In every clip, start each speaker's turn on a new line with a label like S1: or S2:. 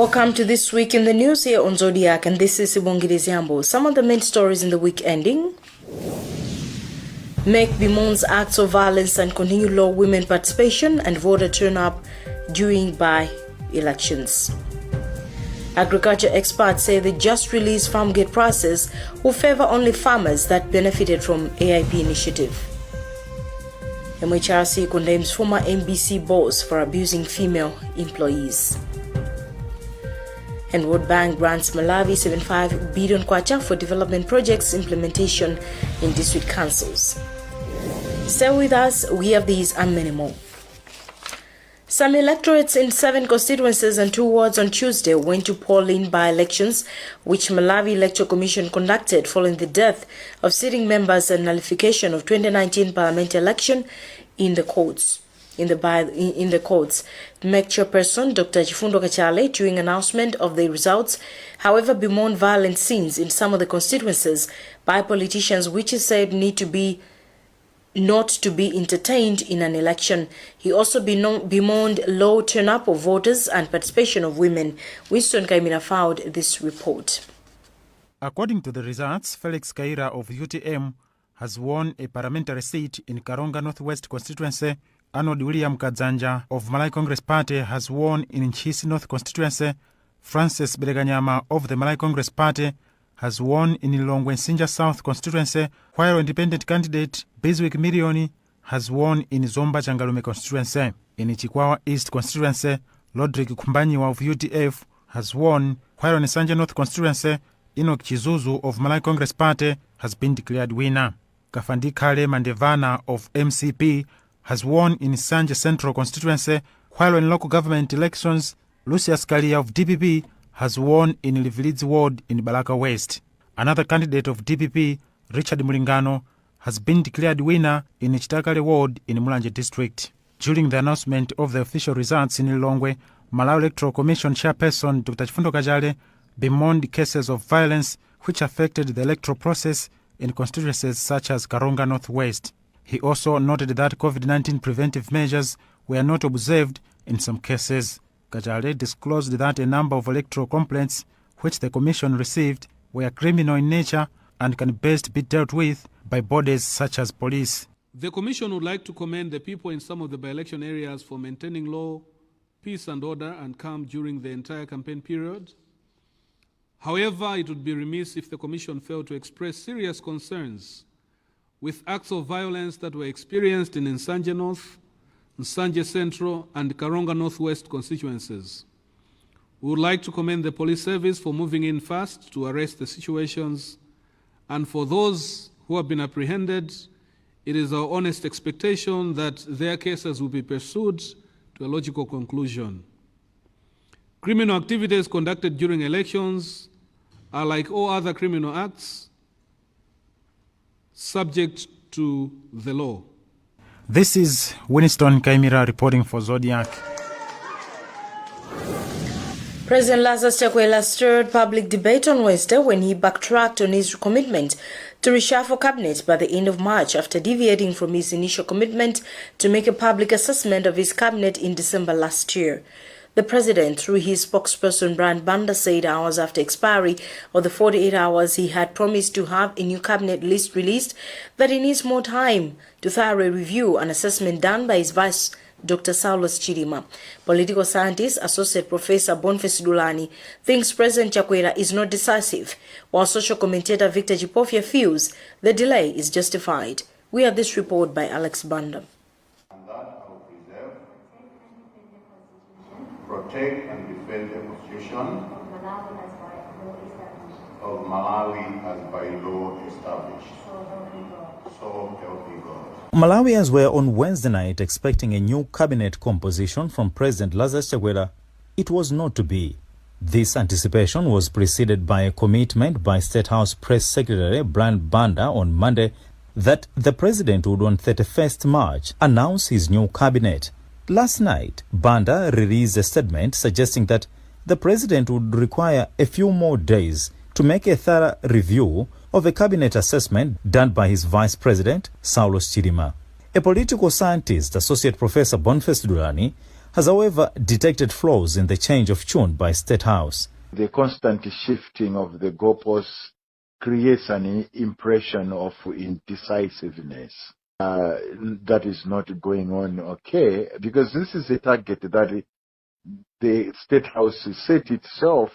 S1: Welcome to This Week in the News here on Zodiak, and this is Sibongile Ziambo. Some of the main stories in the week ending. MEC bemoans acts of violence and continued low women participation and voter turn-up during by-elections. Agriculture experts say the just released farm gate prices will favor only farmers that benefited from AIP initiative. MHRC condemns former MBC boss for abusing female employees. And World Bank grants Malawi 75 billion kwacha for development projects implementation in district councils. Stay with us, we have these and many more. Some electorates in 7 constituencies and 2 wards on Tuesday went to polling by-elections, which Malawi Electoral Commission conducted following the death of sitting members and nullification of 2019 parliamentary election in the courts. In the MEC chairperson Dr. Chifundo Kachale, during announcement of the results, however, bemoaned violent scenes in some of the constituencies by politicians, which he said need to be not to be entertained in an election. He also bemoaned low turn-up of voters and participation of women. Winston Kaimina filed this report.
S2: According to the results, Felix Kaira of UTM has won a parliamentary seat in Karonga Northwest constituency. Arnold William Kadzanja of Malawi Congress Party has won in Nchisi North constituency. Francis Beleganyama of the Malawi Congress Party has won in Lilongwe Nsinja South constituency, while independent candidate Biswick Milioni has won in Zomba Changalume constituency. In Chikwawa East constituency, Lodrick Kumbanyiwa of UTF has won, while in Sanja North constituency, Enoch Chizuzu of Malawi Congress Party has been declared winner. Kafandikale Mandevana of MCP has won in Sanje Central constituency, while in local government elections, Lucius Kalia of DPP has won in Livilidzi ward in Balaka West. Another candidate of DPP, Richard Mulingano, has been declared winner in Chitakale ward in Mulanje district. During the announcement of the official results in Lilongwe, Malawi Electoral Commission chairperson Dr. Chifundo Kachale bemoaned cases of violence which affected the electoral process in constituencies such as Karonga Northwest. He also noted that COVID-19 preventive measures were not observed in some cases. Kachale disclosed that a number of electoral complaints which the Commission received were criminal in nature and can best be dealt with by bodies such as police.
S3: The Commission would like to commend the people in some of the by-election areas for maintaining law, peace and order and calm during the entire campaign period. However, it would be remiss if the Commission failed to express serious concerns with acts of violence that were experienced in Nsanje North, Nsanje Central and Karonga Northwest constituencies. We would like to commend the police service for moving in fast to arrest the situations, and for those who have been apprehended, it is our honest expectation that their cases will be pursued to a logical conclusion. Criminal activities conducted during elections are, like all other criminal acts, subject to the law.
S2: This is Winston Kaimira reporting for Zodiak.
S1: President Lazarus Chakwera stirred public debate on Wednesday when he backtracked on his commitment to reshuffle cabinet by the end of March after deviating from his initial commitment to make a public assessment of his cabinet in December last year. The president, through his spokesperson Brian Banda, said hours after expiry of the 48 hours he had promised to have a new cabinet list released that he needs more time to thoroughly review an assessment done by his vice, Dr. Saulos Chilima. Political scientist, Associate Professor Boniface Dulani, thinks President Chakwera is not decisive, while social commentator Victor Jipofia feels the delay is justified. We have this report by Alex Banda.
S4: Protect and defend the Constitution of Malawi as by law established. So help me God.
S5: Malawians were on Wednesday night expecting a new cabinet composition from President Lazarus Chakwera. It was not to be. This anticipation was preceded by a commitment by State House Press Secretary Brian Banda on Monday that the president would on 31st March announce his new cabinet. Last night, Banda released a statement suggesting that the president would require a few more days to make a thorough review of a cabinet assessment done by his vice president, Saulos Chilima. A political scientist, Associate Professor Boniface Dulani, has however detected flaws in the change of tune by State House.
S6: The constant shifting of the goalposts creates an impression of indecisiveness. That is not going on okay, because this is a target that the State House set itself.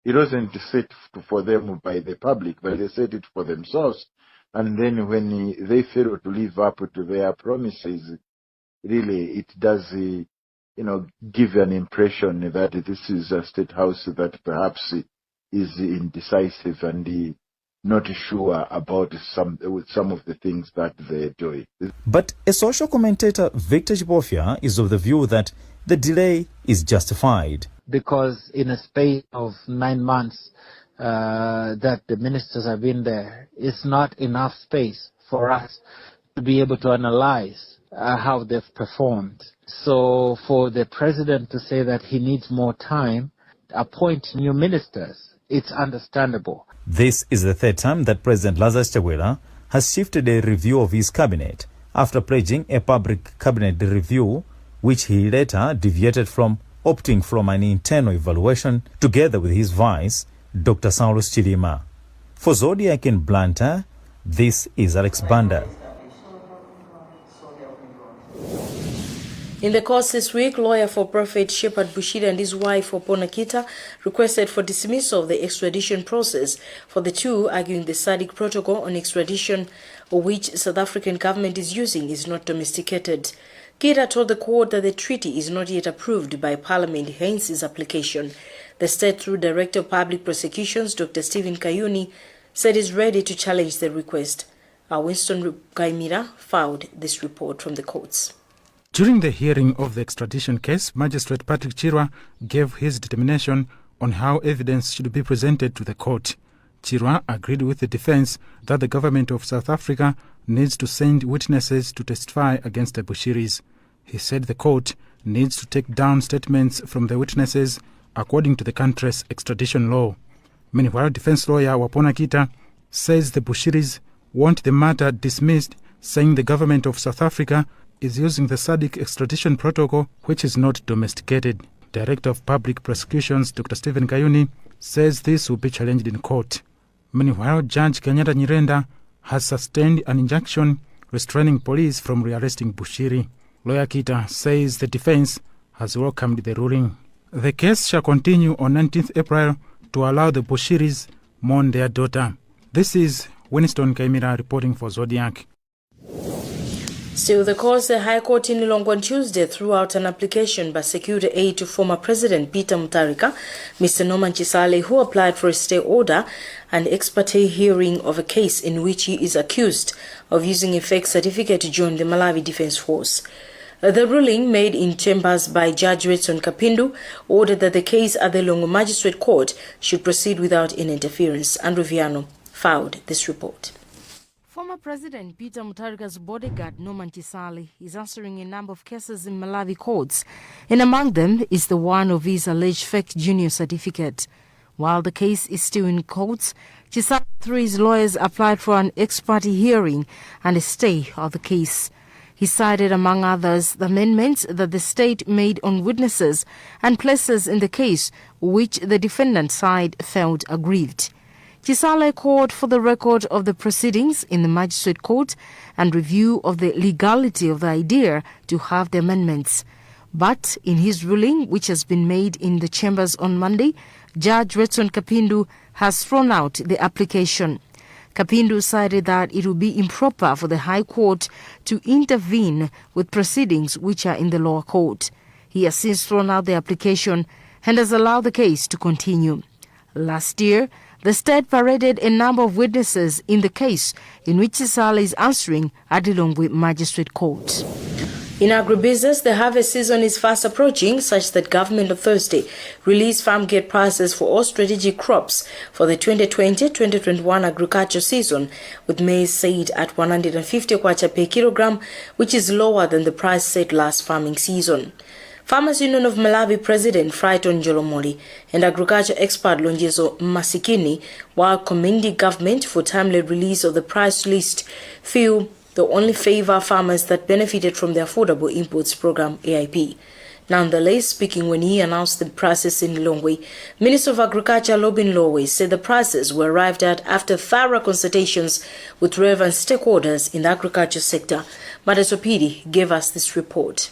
S6: It wasn't set for them by the public, but they set it for themselves. And then when they fail to live up to their promises, really it does, give an impression that this is a State House that perhaps is indecisive and not sure about some of the things that they're doing.
S5: But a social commentator, Victor Chibofia, is of the view that the delay is justified.
S7: Because in a space of 9 months that the ministers have been there, it's not enough space for us to be able to analyze how they've performed. So for the president to say that he needs more time, appoint new ministers, it's understandable.
S5: This is the third time that President Lazarus Chakwera has shifted a review of his cabinet after pledging a public cabinet review, which he later deviated from, opting from an internal evaluation together with his vice, Dr. Saulos Chilima. For Zodiak in Blantyre, this is Alex Banda.
S1: In the courts this week, lawyer for Prophet Shepherd Bushiri and his wife Opona Kita requested for dismissal of the extradition process for the two, arguing the SADC protocol on extradition, which South African government is using, is not domesticated. Kita told the court that the treaty is not yet approved by Parliament, hence his application. The state, through Director of Public Prosecutions, Dr. Stephen Kayuni, said he's ready to challenge the request. Winston Gaimira filed this report from the courts.
S2: During the hearing of the extradition case, Magistrate Patrick Chirwa gave his determination on how evidence should be presented to the court. Chirwa agreed with the defense that the government of South Africa needs to send witnesses to testify against the Bushiris. He said the court needs to take down statements from the witnesses according to the country's extradition law. Meanwhile, defense lawyer Opona Kita says the Bushiris want the matter dismissed, saying the government of South Africa is using the SADC extradition protocol, which is not domesticated. Director of Public Prosecutions, Dr. Stephen Kayuni, says this will be challenged in court. Meanwhile, Judge Kenyatta Nyirenda has sustained an injunction restraining police from rearresting Bushiri. Lawyer Kita says the defense has welcomed the ruling. The case shall continue on 19th April to allow the Bushiris mourn their daughter. This is Winston Kaimira reporting for Zodiak.
S1: Still the course, the High Court in Lilongwe on Tuesday threw out an application by security aid to former President Peter Mutharika, Mr. Norman Chisale, who applied for a stay order and ex parte hearing of a case in which he is accused of using a fake certificate to join the Malawi Defence Force. The ruling, made in chambers by Judge Retson Kapindu, ordered that the case at the Lilongwe Magistrate Court should proceed without any interference. Andrew Viano filed this report. Former President Peter Mutharika's bodyguard Norman Chisale is answering a number of cases in Malawi courts, and among them is the one of his alleged fake junior certificate. While the case is still in courts, Chisale, through his lawyers, applied for an ex parte hearing and a stay of the case. He cited, among others, the amendments that the state made on witnesses and places in the case which the defendant side felt aggrieved. Chisale called for the record of the proceedings in the magistrate court and review of the legality of the idea to have the amendments. But in his ruling, which has been made in the chambers on Monday, Judge Retson Kapindu has thrown out the application. Kapindu cited that it would be improper for the High Court to intervene with proceedings which are in the lower court. He has since thrown out the application and has allowed the case to continue. Last year, the state paraded a number of witnesses in the case in which Chisale is answering at Lilongwe Magistrate Court. In agribusiness, the harvest season is fast approaching, such that government on Thursday released farm gate prices for all strategic crops for the 2020-2021 agriculture season, with maize said at 150 kwacha per kilogram, which is lower than the price set last farming season. Farmers Union of Malawi President Frighton Jolomoli and agriculture expert Lonjezo Masikini, while commending government for timely release of the price list, feel they only favor farmers that benefited from the Affordable Imports Program AIP. Nonetheless, speaking when he announced the process in Lilongwe, Minister of Agriculture Lobin Lowe said the prices were arrived at after thorough consultations with relevant stakeholders in the agriculture sector. Madasopidi gave us this report.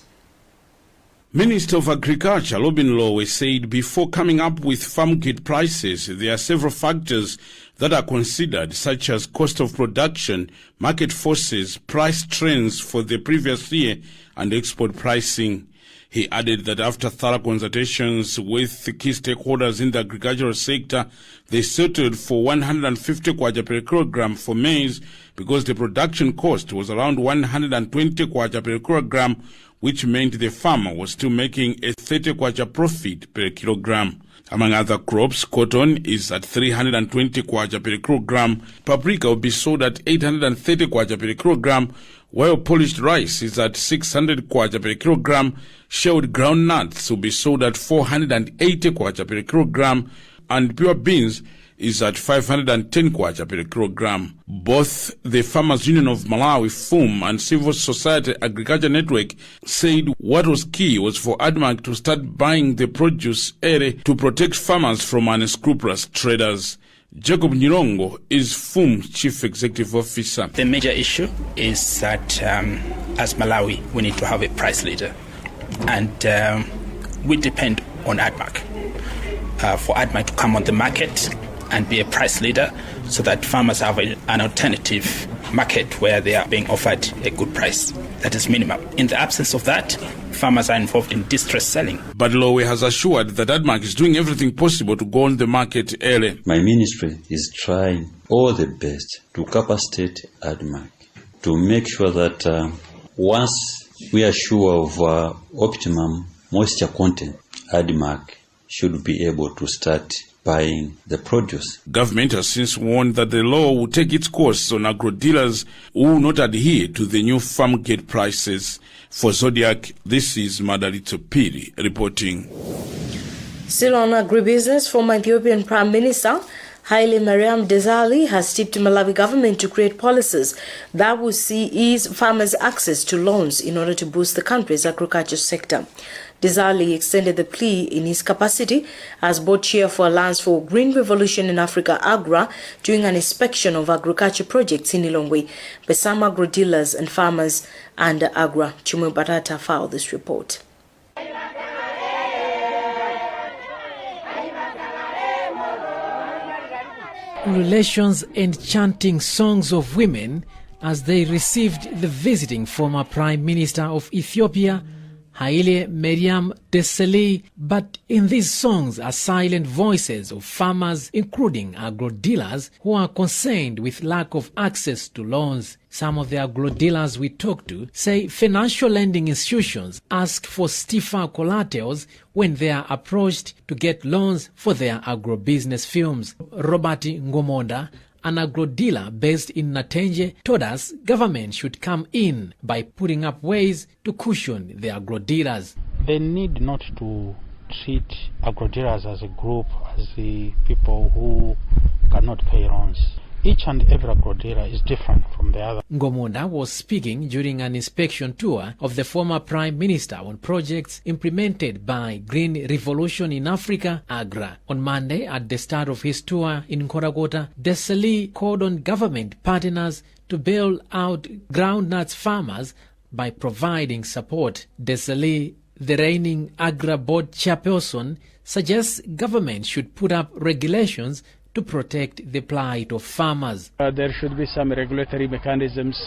S8: Minister of Agriculture Lobin Lowe said before coming up with farm gate prices, there are several factors that are considered, such as cost of production, market forces, price trends for the previous year, and export pricing. He added that after thorough consultations with the key stakeholders in the agricultural sector, they settled for 150 kwacha per kilogram for maize because the production cost was around 120 kwacha per kilogram, which meant the farmer was still making a 30 kwacha profit per kilogram. Among other crops, cotton is at 320 kwacha per kilogram, paprika will be sold at 830 kwacha per kilogram, while polished rice is at 600 kwacha per kilogram, shelled groundnuts will be sold at 480 kwacha per kilogram, and pure beans is at 510 kwacha per kilogram. Both the Farmers Union of Malawi, FUM, and Civil Society Agriculture Network said what was key was for ADMAC to start buying the produce early to protect farmers from unscrupulous traders. Jacob Nyirongo is FUM Chief Executive Officer.
S9: The major issue is that as Malawi, we need to have a price leader. And we depend on ADMAC for ADMAC to come on the market and be a price leader so that farmers have an alternative market where they are being offered a good price. That is minimum. In the absence of that, farmers are involved in distress selling.
S8: But Lowe has assured that ADMAC is doing everything possible to go on the market early.
S10: My ministry is trying all the best to capacitate ADMAC to make sure that once we are sure of optimum moisture content, ADMAC should be able to start buying the produce.
S8: Government has since warned that the law will take its course on agro-dealers who will not adhere to the new farm gate prices. For Zodiak, this is Madalito Piri reporting.
S1: Still on agribusiness, former Ethiopian Prime Minister Haile Mariam Desalegn has tipped Malawi government to create policies that will see ease farmers' access to loans in order to boost the country's agriculture sector. Desalegn extended the plea in his capacity as board chair for Alliance for Green Revolution in Africa, AGRA, during an inspection of agriculture projects in Lilongwe by some agro-dealers and farmers under AGRA. Chumwe Batata filed this report.
S11: Relations and chanting songs of women as they received the visiting former Prime Minister of Ethiopia, Haile Mariam Desalegn. But in these songs are silent voices of farmers, including agro-dealers, who are concerned with lack of access to loans. Some of the agro-dealers we talked to say financial lending institutions ask for stiffer collaterals when they are approached to get loans for their agro-business firms. Robert Ngomonda, an agro-dealer based in Natenje, told us government should come in by putting up ways to cushion the agro-dealers.
S12: They need not to treat agro-dealers as a group, as the people who cannot pay loans. Each and every agro-dealer is different from the other.
S11: Ngomonda was speaking during an inspection tour of the former Prime Minister on projects implemented by Green Revolution in Africa, AGRA. On Monday, at the start of his tour in Nkhoragota, Desalegn called on government partners to bail out groundnuts farmers by providing support. Desalegn, the reigning AGRA board chairperson, suggests government should put up regulations to protect the plight of farmers.
S12: There should be some regulatory mechanisms.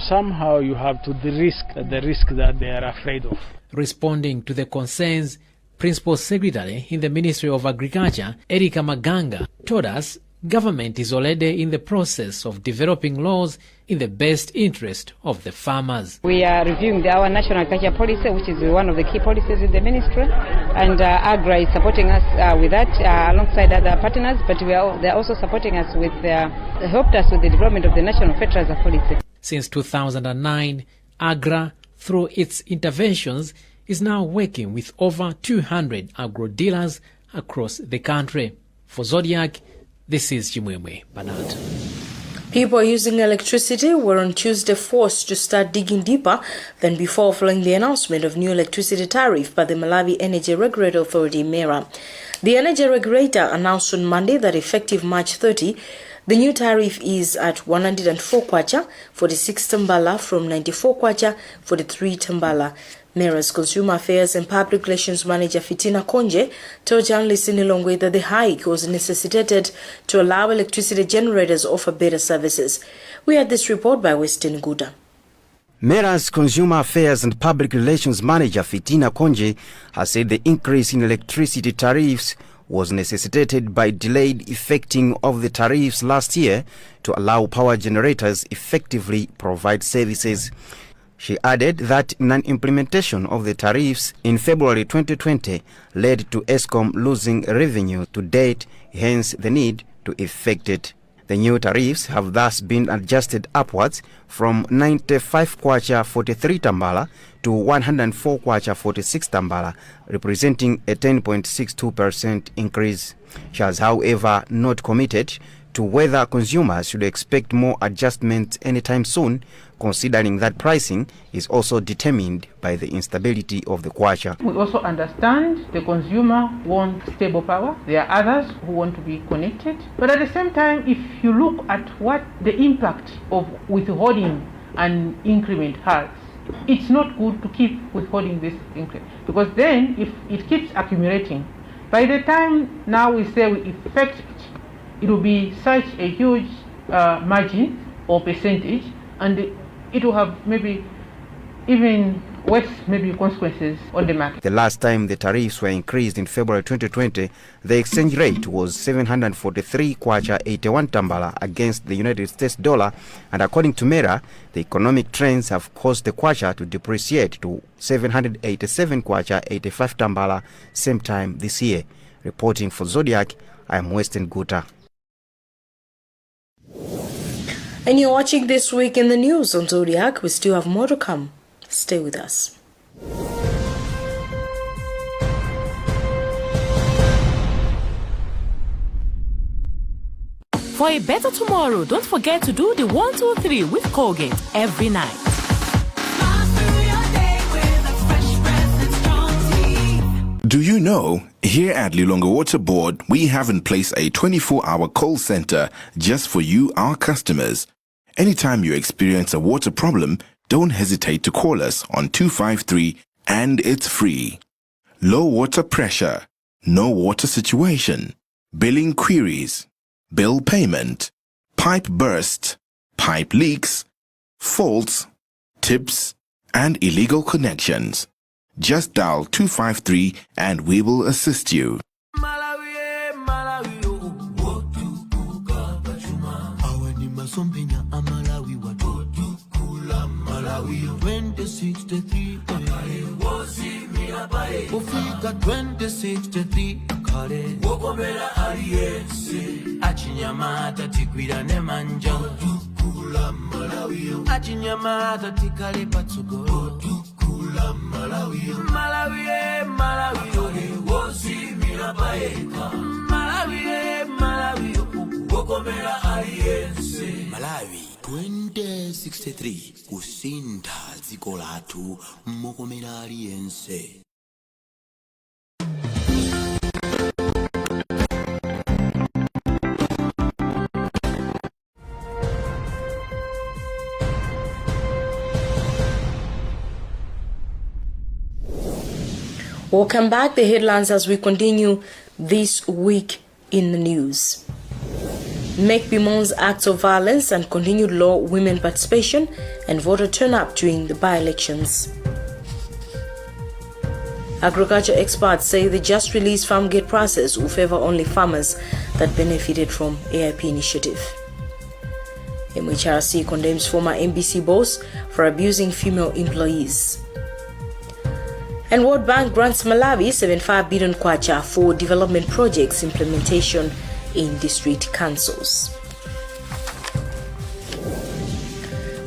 S12: Somehow you have to de-risk the risk that they are afraid of.
S11: Responding to the concerns, Principal Secretary in the Ministry of Agriculture, Erika Maganga, told us government is already in the process of developing laws in the best interest of the farmers.
S13: We are reviewing our national agriculture policy, which is one of the key policies in the ministry, and AGRA is supporting us with that alongside other partners, but they are also supporting us with, helped us with the development of the national fertilizer policy.
S11: Since 2009, AGRA, through its interventions, is now working with over 200 agro-dealers across the country. For Zodiac, this is Chimwemwe Bernard.
S1: People using electricity were on Tuesday forced to start digging deeper than before following the announcement of new electricity tariff by the Malawi Energy Regulatory Authority, MERA. The energy regulator announced on Monday that effective March 30, the new tariff is at 104 kwacha, 46 tambala from 94 kwacha, 43 tambala. MERA's Consumer Affairs and Public Relations Manager Fitina Konje told journalists in Lilongwe that the hike was necessitated to allow electricity generators offer better services. We had this report by Weston Guda.
S14: MERA's Consumer Affairs and Public Relations Manager Fitina Konje has said the increase in electricity tariffs was necessitated by delayed effecting of the tariffs last year to allow power generators effectively provide services. She added that non-implementation of the tariffs in February 2020 led to ESCOM losing revenue to date, hence the need to effect it. The new tariffs have thus been adjusted upwards from 95 kwacha 43 tambala to 104 kwacha 46 tambala, representing a 10.62% increase. She has, however, not committed to whether consumers should expect more adjustments anytime soon, considering that pricing is also determined by the instability of the kwacha.
S15: We also understand the consumer wants stable power. There are others who want to be connected. But at the same time, if you look at what the impact of withholding an increment has, it's not good to keep withholding this increment, because then if it keeps accumulating, by the time now we say we effect it will be such a huge margin or percentage, and it will have maybe even worse consequences on the market.
S14: The last time the tariffs were increased in February 2020, the exchange rate was 743 kwacha 81 tambala against the United States dollar, and according to MERA, the economic trends have caused the kwacha to depreciate to 787 kwacha 85 tambala same time this year. Reporting for Zodiak, I am Weston Guta.
S1: And you're watching This Week in the News on Zodiac. We still have more to come. Stay with us.
S16: For a better tomorrow, don't forget to do the 1, 2, 3 with Colgate every night.
S17: Do you know, here at Lilongwe Water Board, we have in place a 24-hour call center just for you, our customers. Anytime you experience a water problem, don't hesitate to call us on 253 and it's free. Low water pressure, no water situation, billing queries, bill payment, pipe burst, pipe leaks, faults, tips, and illegal connections. Just dial 253 and we will assist you.
S18: Ufika 2063 kale wokomera aliyense achinyamata tikwira ne manja tukula Malawi achinyamata tikale patsogolo tukula Malawi Malawi wozimira paeka Malawi wokomera aliyense Malawi 2063 kusinda dziko lathu mokomera aliyense.
S1: Welcome back. The headlines as we continue This Week in the News. Make bemoans acts of violence and continued low women participation and voter turnout during the by-elections. Agriculture experts say the just released farm gate process will favor only farmers that benefited from AIP initiative. MHRC condemns former MBC boss for abusing female employees. And World Bank grants Malawi 75 billion kwacha for development projects implementation in district councils.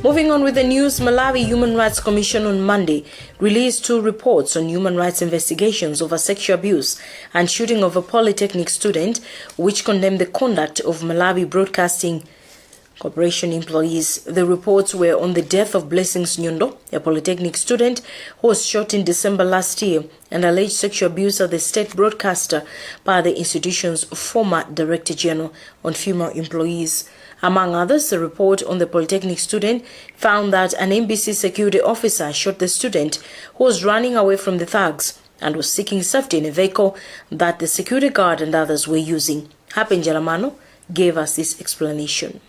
S1: Moving on with the news, Malawi Human Rights Commission on Monday released 2 reports on human rights investigations over sexual abuse and shooting of a polytechnic student, which condemned the conduct of Malawi Broadcasting Corporation employees. The reports were on the death of Blessings Nyondo, a polytechnic student who was shot in December last year, and alleged sexual abuse of the state broadcaster by the institution's former Director General on female employees. Among others, the report on the polytechnic student found that an MBC security officer shot the student who was running away from the thugs and was seeking safety in a vehicle that the security guard and others were using. Happen Jaramano gave us this explanation.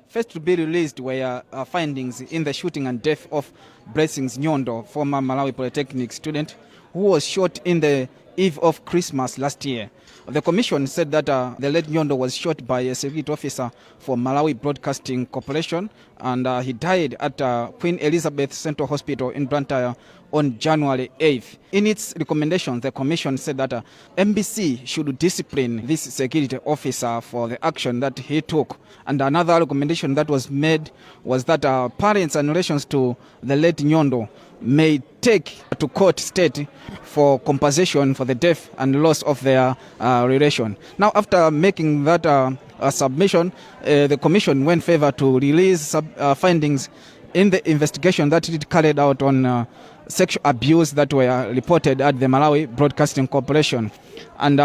S19: First to be released were findings in the shooting and death of Blessings Nyondo, former Malawi Polytechnic student, who was shot in the eve of Christmas last year. The commission said that the late Nyondo was shot by a security officer for Malawi Broadcasting Corporation, and he died at Queen Elizabeth Central Hospital in Blantyre on January 8th. In its recommendations, the commission said that MBC should discipline this security officer for the action that he took. And another recommendation that was made was that parents and relations to the late Nyondo may take to court state for compensation for the death and loss of their relation. Now, after making that submission, the commission went further to release findings in the investigation that it carried out on sexual abuse that were reported at the Malawi Broadcasting Corporation. And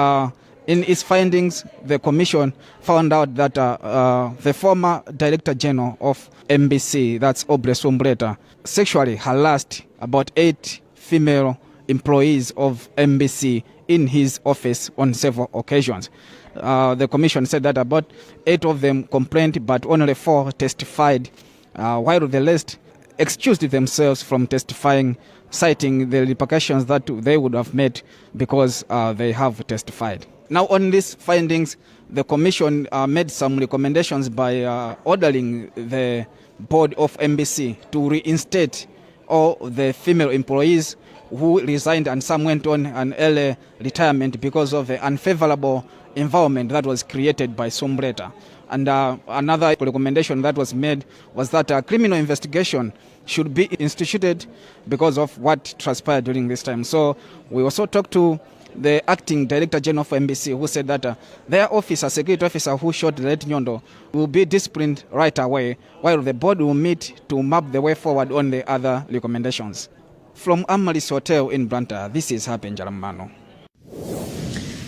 S19: in its findings, the commission found out that the former Director General of MBC, that's Obre Sombreta, sexually harassed about 8 female employees of MBC in his office on several occasions. The commission said that about 8 of them complained, but only 4 testified, while the rest excused themselves from testifying, citing the repercussions that they would have met because they have testified. Now, on these findings, the commission made some recommendations by ordering the board of MBC to reinstate all the female employees who resigned, and some went on an early retirement because of the unfavorable environment that was created by Sombreta. And another recommendation that was made was that a criminal investigation should be instituted because of what transpired during this time. So we also talked to the acting Director General of MBC, who said that their officer, security officer who shot the late Nyondo, will be disciplined right away, while the board will meet to map the way forward on the other recommendations. From Amaris Hotel in Blantyre, this is Happen Jaramano.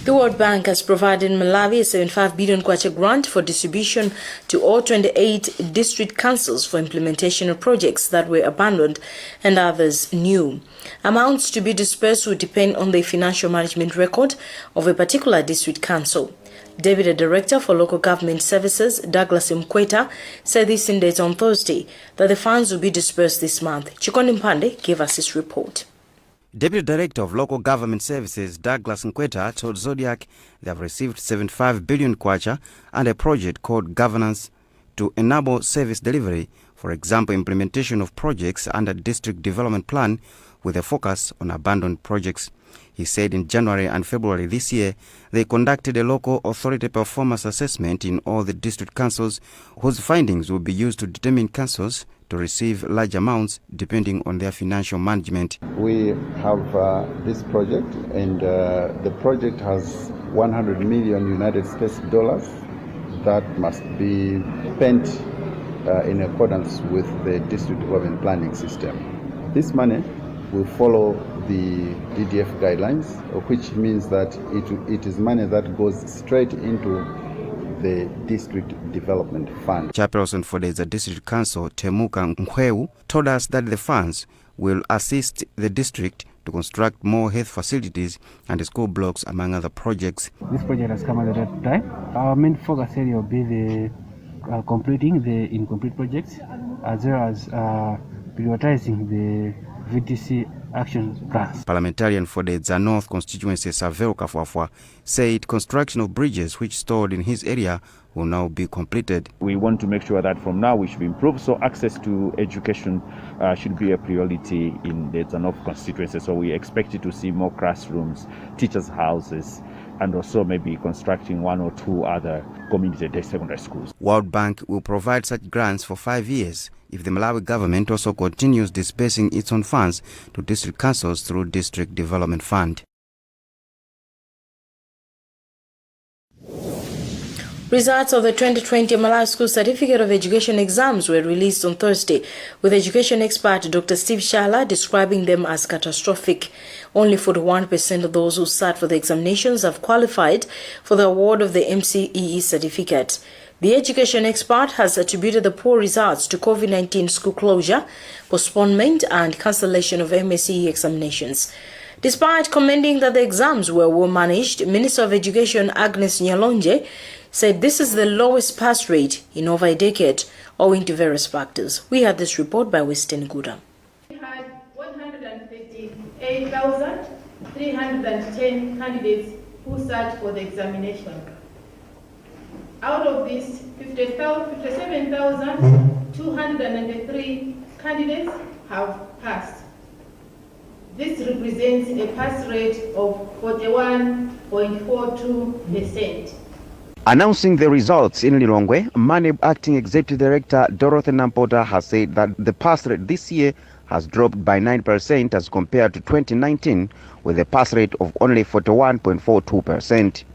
S1: The World Bank has provided Malawi a 75 billion kwacha grant for distribution to all 28 district councils for implementation of projects that were abandoned and others new. Amounts to be dispersed will depend on the financial management record of a particular district council. Deputy Director for Local Government Services, Douglas Mkweta, said this in dates on Thursday that the funds will be dispersed this month. Chikoni Mpande gave us this report.
S14: Deputy Director of Local Government Services Douglas Nkweta told Zodiak they have received 75 billion kwacha and a project called Governance to enable service delivery, for example, implementation of projects under District Development Plan with a focus on abandoned projects. He said in January and February this year, they conducted a local authority performance assessment in all the district councils, whose findings will be used to determine councils to receive large amounts depending on their financial management.
S20: We have this project, and the project has 100 million United States dollars that must be spent in accordance with the district development planning system. This money will follow the DDF guidelines, which means that it is money that goes straight into the District Development Fund.
S14: Chairperson for the District Council, Temuka Nkhwewu, told us that the funds will assist the district to construct more health facilities and school blocks, among other projects.
S21: This project has come at the right time. Our main focus area will be the completing the incomplete projects, as well as prioritizing the VTC action plans.
S14: Parliamentarian for the North constituency, Savero Kafwafwa, said construction of bridges which stalled in his area will now be completed.
S22: We want to make sure that from now we should improve, so access to education should be a priority in the North constituency. So we expect to see more classrooms, teachers' houses, and also maybe constructing 1 or 2 other community-based secondary schools.
S14: World Bank will provide such grants for 5 years if the Malawi government also continues dispersing its own funds to district councils through District Development Fund.
S1: Results of the 2020 Malawi School Certificate of Education exams were released on Thursday, with education expert Dr. Steve Shala describing them as catastrophic. Only 41% of those who sat for the examinations have qualified for the award of the MCEE certificate. The education expert has attributed the poor results to COVID-19 school closure, postponement and cancellation of MSCE examinations. Despite commending that the exams were well managed, Minister of Education Agnes Nyalonje said this is the lowest pass rate in over a decade, owing to various factors. We had this report by Western Guda.
S3: We had 138,310 candidates who sat for the examination. Out of these, 57,293 candidates have passed. This represents a pass rate of 41.42%.
S14: Announcing the results in Lilongwe, MANEB Acting Executive Director Dorothy Nampota has said that the pass rate this year has dropped by 9% as compared to 2019, with a pass rate of only 41.42%.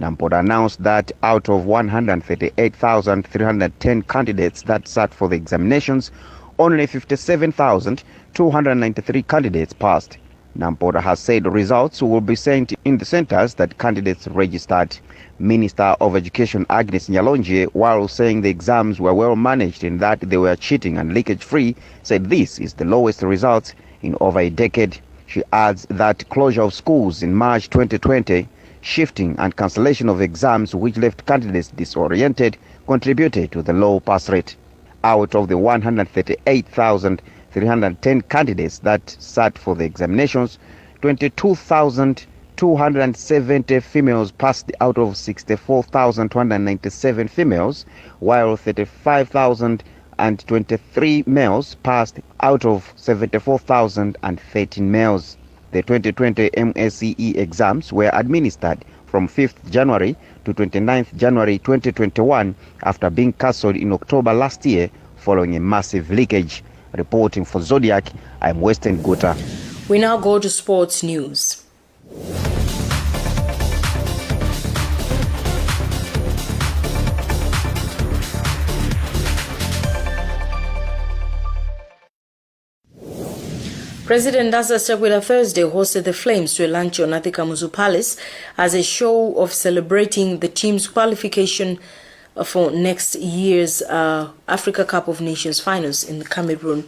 S14: Nampota announced that out of 138,310 candidates that sat for the examinations, only 57,293 candidates passed. Nampota has said results will be sent in the centers that candidates registered. Minister of Education Agnes Nyalonje, while saying the exams were well managed and that they were cheating and leakage-free, said this is the lowest results in over a decade. She adds that closure of schools in March 2020, shifting and cancellation of exams which left candidates disoriented contributed to the low pass rate. Out of the 138,310 candidates that sat for the examinations, 22,270 females passed out of 64,297 females, while 35,023 males passed out of 74,013 males. The 2020 MSCE exams were administered from 5th January to 29th January 2021 after being cancelled in October last year following a massive leakage. Reporting for Zodiac, I'm Western Guta.
S1: We now go to sports news. President Lazarus Chakwera Thursday hosted the Flames to a luncheon at the Kamuzu Palace as a show of celebrating the team's qualification for next year's Africa Cup of Nations finals in Cameroon.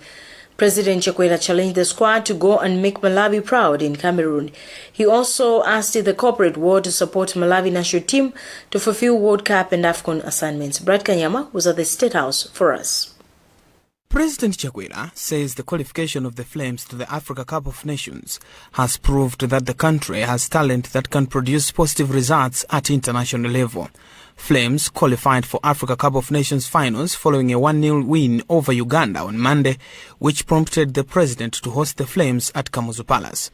S1: President Chakwera challenged the squad to go and make Malawi proud in Cameroon. He also asked the corporate world to support Malawi national team to fulfill World Cup and AFCON assignments. Brad Kanyama was at the State House for us.
S4: President Chakwera says the qualification of the Flames to the Africa Cup of Nations has proved that the country has talent that can produce positive results at international level. Flames qualified for Africa Cup of Nations finals following a 1-0 win over Uganda on Monday, which prompted the president to host the Flames at Kamuzu Palace.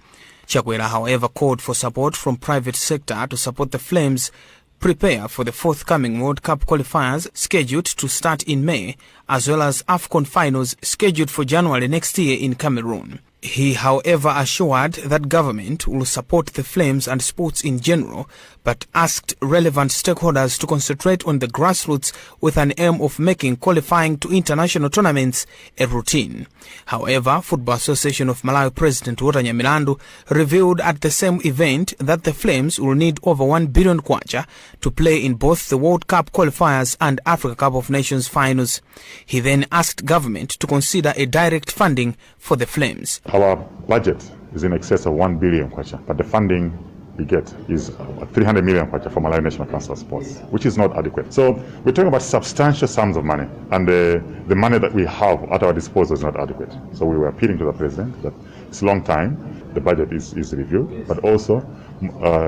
S4: Chakwera, however, called for support from private sector to support the Flames prepare for the forthcoming World Cup qualifiers scheduled to start in May, as well as AFCON finals scheduled for January next year in Cameroon. He, however, assured that government will support the Flames and sports in general, but asked relevant stakeholders to concentrate on the grassroots with an aim of making qualifying to international tournaments a routine. However, Football Association of Malawi President Walter Nyamilandu revealed at the same event that the Flames will need over 1 billion kwacha to play in both the World Cup qualifiers and Africa Cup of Nations finals. He then asked government to consider a direct funding for the Flames.
S23: Our budget is in excess of 1 billion kwacha, but the funding we get is 300 million kwacha for Malawi National Council of Sports, which is not adequate. So we're talking about substantial sums of money, and the money that we have at our disposal is not adequate. So we were appealing to the president that it's a long time, the budget is reviewed, but also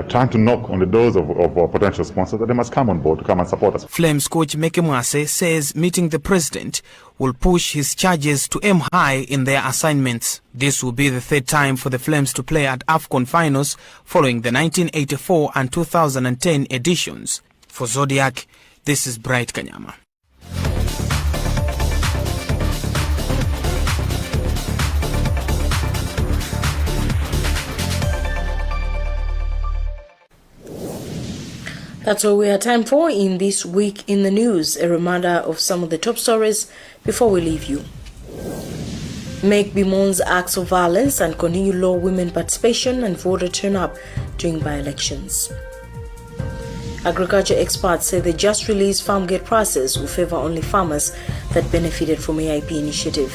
S23: trying to knock on the doors of potential sponsors that they must come on board to come and support us.
S4: Flames coach Meke Mwase says meeting the president will push his charges to aim high in their assignments. This will be the third time for the Flames to play at AFCON finals following the 1984 and 2010 editions. For Zodiac, this is Bright Kanyama.
S1: That's all we have time for in this week in the news. A reminder of some of the top stories before we leave you. Make Bimon's acts of violence and continue low women participation and voter turn-up during by-elections. Agriculture experts say the just released farm gate prices will favor only farmers that benefited from AIP initiative.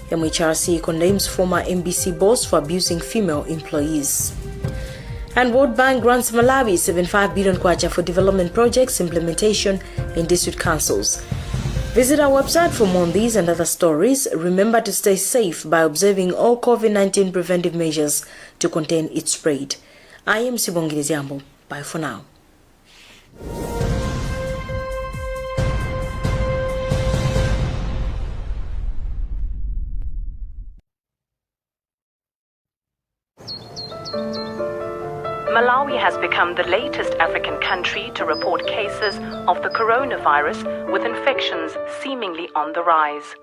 S1: MHRC condemns former MBC boss for abusing female employees. And World Bank grants Malawi 75 billion kwacha for development projects implementation in district councils. Visit our website for more on these and other stories. Remember to stay safe by observing all COVID-19 preventive measures to contain its spread. I am Sibongile Ziambo. Bye for now.
S16: Malawi has become the latest African country to report cases of the coronavirus, with infections seemingly on the rise.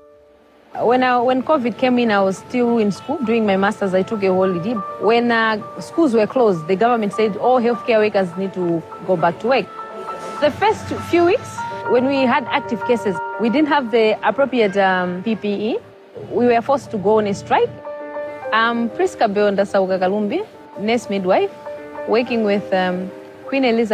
S13: When COVID came in, I was still in school doing my master's. I took a holiday. When schools were closed, the government said all healthcare workers need to go back to work. The first few weeks, when we had active cases, we didn't have the appropriate PPE. We were forced to go on a strike. Priska Beonda Sauga Kalumbi, nurse midwife, working with Queen Elizabeth.